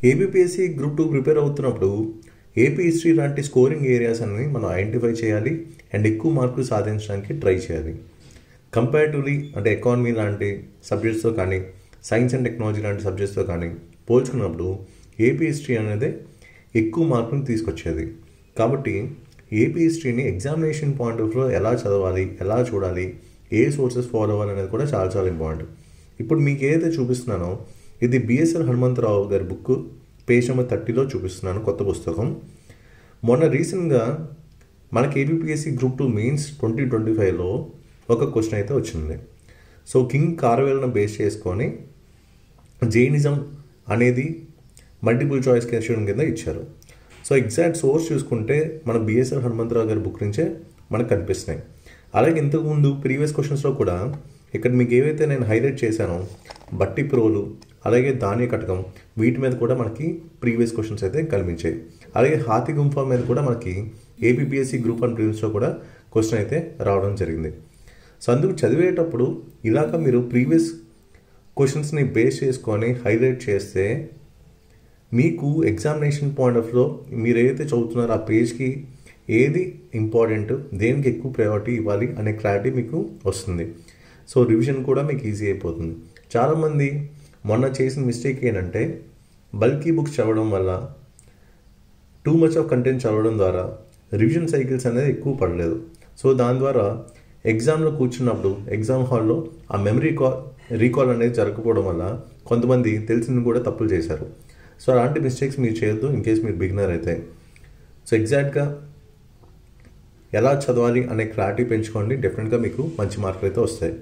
ABPSC group 2 prepare అవుతున్నప్పుడు AP history లాంటి scoring areas అన్ని మనం ఐడెంటిఫై చేయాలి అండ్ ఎక్కువ మార్కులు సాధించడానికి ట్రై చేయాలి. కంపారిటివ్లీ అంటే ఎకానమీ లాంటి సబ్జెక్ట్స్తో కానీ సైన్స్ అండ్ టెక్నాలజీ లాంటి సబ్జెక్ట్స్తో కానీ పోల్చుకున్నప్పుడు ఏపీ హిస్టరీ అనేది ఎక్కువ మార్కులు తీసుకొచ్చేది. కాబట్టి ఏపీ హిస్టరీని ఎగ్జామినేషన్ పాయింట్ ఆఫ్ వ్యూ ఎలా చదవాలి, ఎలా చూడాలి, ఏ సోర్సెస్ ఫాలో అవ్వాలి అనేది కూడా చాలా చాలా ఇంపార్టెంట్. ఇప్పుడు మీకు ఏదైతే చూపిస్తున్నానో ఇది బిఎస్ఎల్ హనుమంతరావు గారి బుక్ పేజ్ నెంబర్ 30లో చూపిస్తున్నాను, కొత్త పుస్తకం. మొన్న రీసెంట్గా మనకి ఏబిపిఎస్సి గ్రూప్ 2 మెయిన్స్ 2025లో ఒక క్వశ్చన్ అయితే వచ్చింది. సో కింగ్ కార్వెల్ను బేస్ చేసుకొని జైనిజం అనేది మల్టిపుల్ చాయిస్ క్వశ్చన్ కింద ఇచ్చారు. సో ఎగ్జాక్ట్ సోర్స్ చూసుకుంటే మన బిఎస్ఎల్ హనుమంతరావు గారి బుక్ నుంచే మనకు కనిపిస్తున్నాయి. అలాగే ఇంతకుముందు ప్రీవియస్ క్వశ్చన్స్లో కూడా ఇక్కడ మీకు ఏవైతే నేను హైలైట్ చేశానో బట్టి ప్రోలు అలాగే ధాన్య కటకం వీటి మీద కూడా మనకి ప్రీవియస్ క్వశ్చన్స్ అయితే కనిపించాయి. అలాగే హాతి గుంఫా మీద కూడా మనకి ఏపీపీఎస్సీ గ్రూప్ 1 ప్రిలిమ్స్లో కూడా క్వశ్చన్ అయితే రావడం జరిగింది. సో అందుకు చదివేటప్పుడు ఇలాగ మీరు ప్రీవియస్ క్వశ్చన్స్ని బేస్ చేసుకొని హైలైట్ చేస్తే మీకు ఎగ్జామినేషన్ పాయింట్ ఆఫ్ వ్యూలో మీరు ఏదైతే చదువుతున్నారో ఆ పేజ్కి ఏది ఇంపార్టెంట్, దేనికి ఎక్కువ ప్రయారిటీ ఇవ్వాలి అనే క్లారిటీ మీకు వస్తుంది. సో రివిజన్ కూడా మీకు ఈజీ అయిపోతుంది. చాలామంది మొన్న చేసిన మిస్టేక్ ఏంటంటే బల్కీ బుక్స్ చదవడం వల్ల టూ మచ్ ఆఫ్ కంటెంట్ చదవడం ద్వారా రివిజన్ సైకిల్స్ అనేది ఎక్కువ పడలేదు. సో దాని ద్వారా ఎగ్జామ్లో కూర్చున్నప్పుడు ఎగ్జామ్ హాల్లో ఆ మెమరీ రీకాల్ అనేది జరగకపోవడం వల్ల కొంతమంది తెలిసింది కూడా తప్పులు చేశారు. సో అలాంటి మిస్టేక్స్ మీరు చేయొద్దు ఇన్ కేస్ మీరు బిగినర్ అయితే. సో ఎగ్జాక్ట్గా ఎలా చదవాలి అనే క్లారిటీ పెంచుకోండి, డెఫినెట్గా మీకు మంచి మార్కులు అయితే వస్తాయి.